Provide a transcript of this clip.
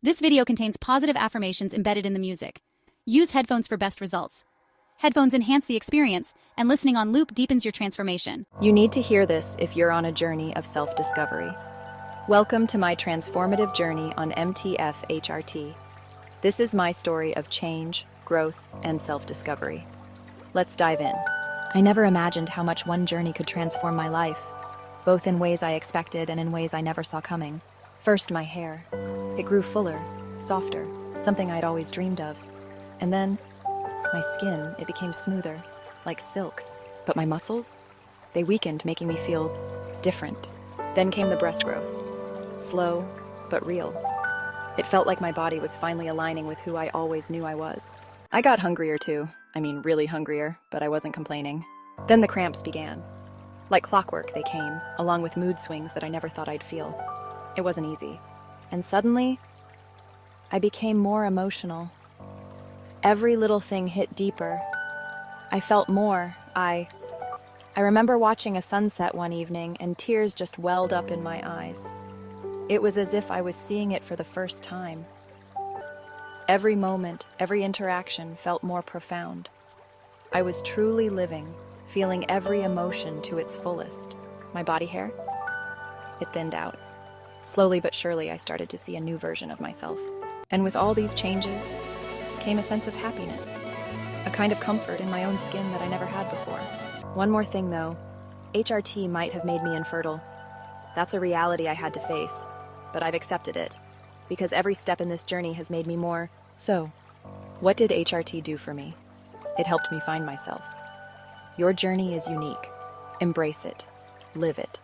This video contains positive affirmations embedded in the music. Use headphones for best results. Headphones enhance the experience, and listening on loop deepens your transformation. You need to hear this if you're on a journey of self-discovery. Welcome to my transformative journey on MTF HRT. This is my story of change, growth, and self-discovery. Let's dive in. I never imagined how much one journey could transform my life, both in ways I expected and in ways I never saw coming. First, my hair. It grew fuller, softer, something I'd always dreamed of. And then, my skin, it became smoother, like silk. But my muscles? They weakened, making me feel different. Then came the breast growth. Slow, but real. It felt like my body was finally aligning with who I always knew I was. I got hungrier too. I mean, really hungrier, but I wasn't complaining. Then the cramps began. Like clockwork, they came, along with mood swings that I never thought I'd feel. It wasn't easy. And suddenly, I became more emotional. Every little thing hit deeper. I felt more. I remember watching a sunset one evening and tears just welled up in my eyes. It was as if I was seeing it for the first time. Every moment, every interaction felt more profound. I was truly living, feeling every emotion to its fullest. My body hair? It thinned out. Slowly but surely, I started to see a new version of myself. And with all these changes came a sense of happiness, a kind of comfort in my own skin that I never had before. One more thing though, HRT might have made me infertile. That's a reality I had to face, but I've accepted it, because every step in this journey has made me more. So, what did HRT do for me? It helped me find myself. Your journey is unique. Embrace it. Live it.